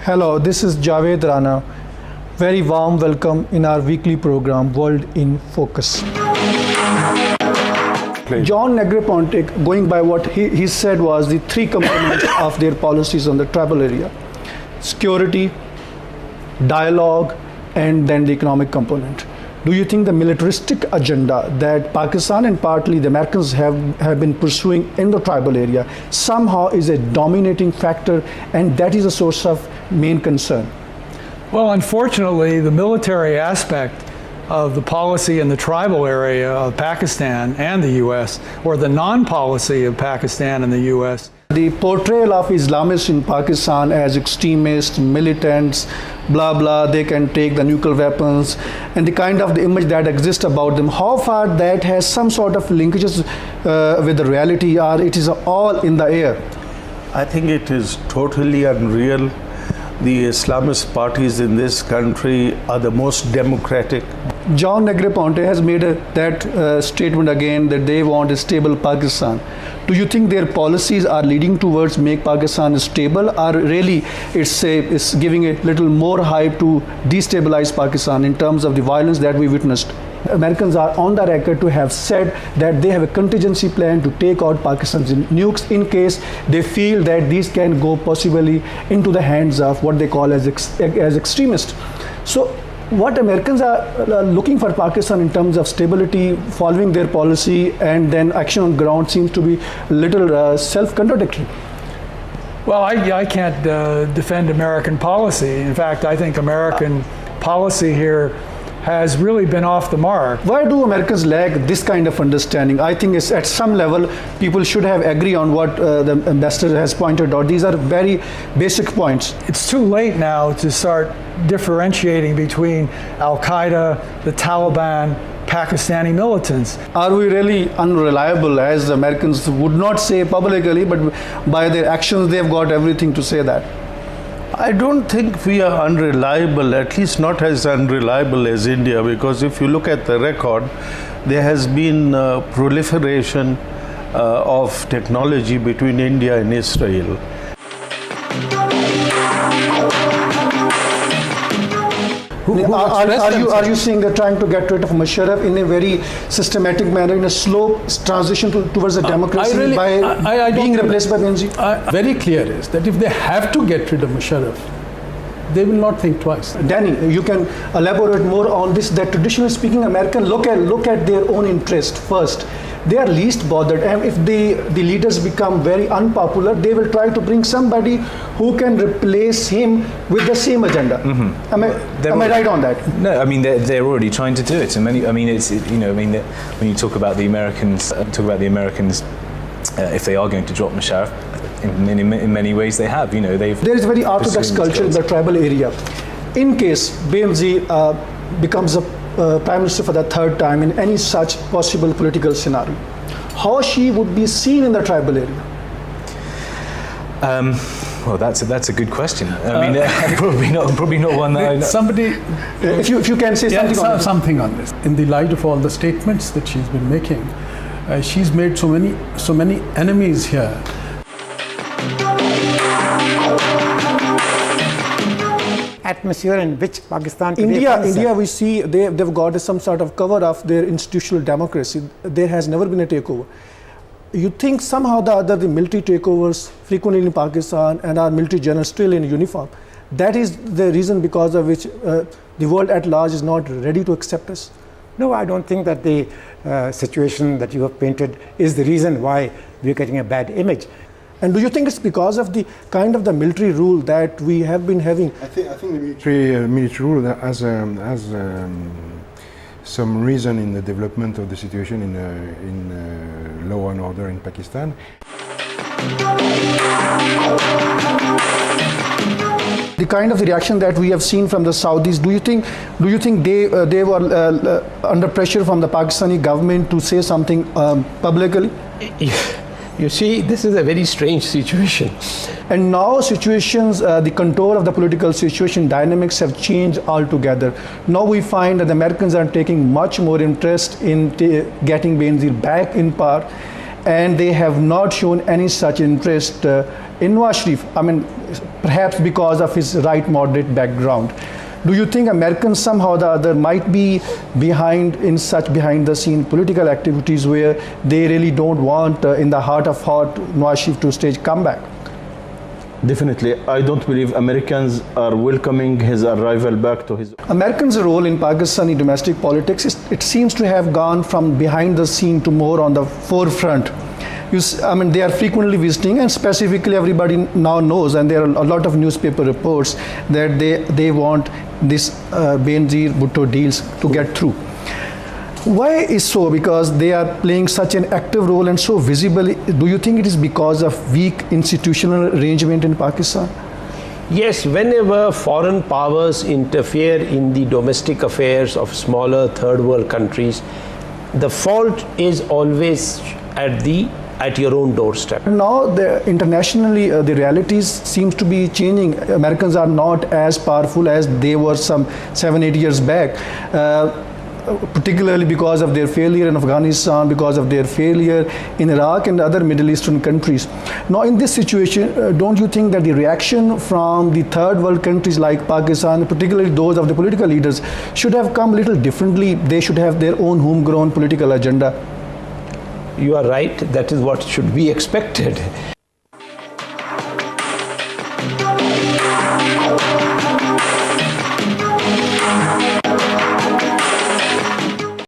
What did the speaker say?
Hello, this is Javed Rana. Very warm welcome in our weekly program, World in Focus. John Negroponte, going by what he said, was the three components of their policies on the tribal area: security, dialogue, and then the economic component. Do you think the militaristic agenda that Pakistan and partly the Americans have been pursuing in the tribal area somehow is a dominating factor, and that is a source of main concern? Well, unfortunately, the military aspect of the policy in the tribal area of Pakistan and the U.S., or the non-policy of Pakistan and the U.S. The portrayal of Islamists in Pakistan as extremists, militants, blah blah, they can take the nuclear weapons, and the kind of the image that exists about them, how far that has some sort of linkages with the reality, or it is all in the air? I think it is totally unreal. The Islamist parties in this country are the most democratic. John Negroponte has made that statement again, that they want a stable Pakistan. Do you think their policies are leading towards make Pakistan stable, or really it's giving a little more hype to destabilize Pakistan in terms of the violence that we witnessed? Americans are on the record to have said that they have a contingency plan to take out Pakistan's nukes in case they feel that these can go possibly into the hands of what they call as extremists. So what Americans are looking for Pakistan in terms of stability, following their policy, and then action on ground seems to be a little self-contradictory. Well, I can't defend American policy. In fact, I think American policy here has really been off the mark. Why do Americans lack this kind of understanding? I think it's at some level people should have agree on what the ambassador has pointed out. These are very basic points. It's too late now to start differentiating between Al-Qaeda, the Taliban, Pakistani militants. Are we really unreliable, as Americans would not say publicly, but by their actions they've got everything to say that? I don't think we are unreliable, at least not as unreliable as India, because if you look at the record, there has been proliferation of technology between India and Israel. Are you saying they're trying to get rid of Musharraf in a very systematic manner, in a slow transition towards a democracy by being replaced by Benazir? Very clear is that if they have to get rid of Musharraf, they will not think twice. Danny, you can elaborate more on this, that traditionally speaking, Americans look at their own interest first. They are least bothered, and if the leaders become very unpopular, they will try to bring somebody who can replace him with the same agenda. Mm-hmm. Am I right on that? No, I mean they're already trying to do it. And when you talk about the Americans, if they are going to drop Musharraf, in many ways they have. There is very orthodox culture in the tribal area. In case Benazir becomes a Prime Minister for the third time in any such possible political scenario, how she would be seen in the tribal area? Well, that's a good question. I mean, probably not one that I know. Somebody, if you can say something on this. In the light of all the statements that she's been making, she's made so many enemies here. Atmosphere in which Pakistan India we see they've got some sort of cover of their institutional democracy. There has never been a takeover. You think somehow the military takeovers frequently in Pakistan and our military generals still in uniform, that is the reason because of which the world at large is not ready to accept us? No, I don't think that the situation that you have painted is the reason why we're getting a bad image. And do you think it's because of the kind of the military rule that we have been having? I think the military rule has some reason in the development of the situation in law and order in Pakistan. The kind of reaction that we have seen from the Saudis, do you think they were under pressure from the Pakistani government to say something publicly? You see, this is a very strange situation. And now situations, the contour of the political situation, dynamics have changed altogether. Now we find that the Americans are taking much more interest in getting Benazir back in power, and they have not shown any such interest in Nawaz Sharif, I mean, perhaps because of his right moderate background, do you think Americans somehow or the other might be behind in such behind the scene political activities where they really don't want in the heart of heart Nawaz Sharif to stage comeback? Definitely, I don't believe Americans are welcoming his arrival back to his. Americans' role in Pakistani domestic politics, it seems to have gone from behind the scene to more on the forefront. I mean, they are frequently visiting, and specifically everybody now knows, and there are a lot of newspaper reports that they want this Benazir Bhutto deals to get through. Why is so? Because they are playing such an active role and so visible. Do you think it is because of weak institutional arrangement in Pakistan? Yes, whenever foreign powers interfere in the domestic affairs of smaller third world countries, the fault is always at your own doorstep. Now, internationally, the realities seems to be changing. Americans are not as powerful as they were some 7-8 years back. Particularly because of their failure in Afghanistan, because of their failure in Iraq and other Middle Eastern countries. Now, in this situation, don't you think that the reaction from the third world countries like Pakistan, particularly those of the political leaders, should have come a little differently? They should have their own homegrown political agenda. You are right, that is what should be expected.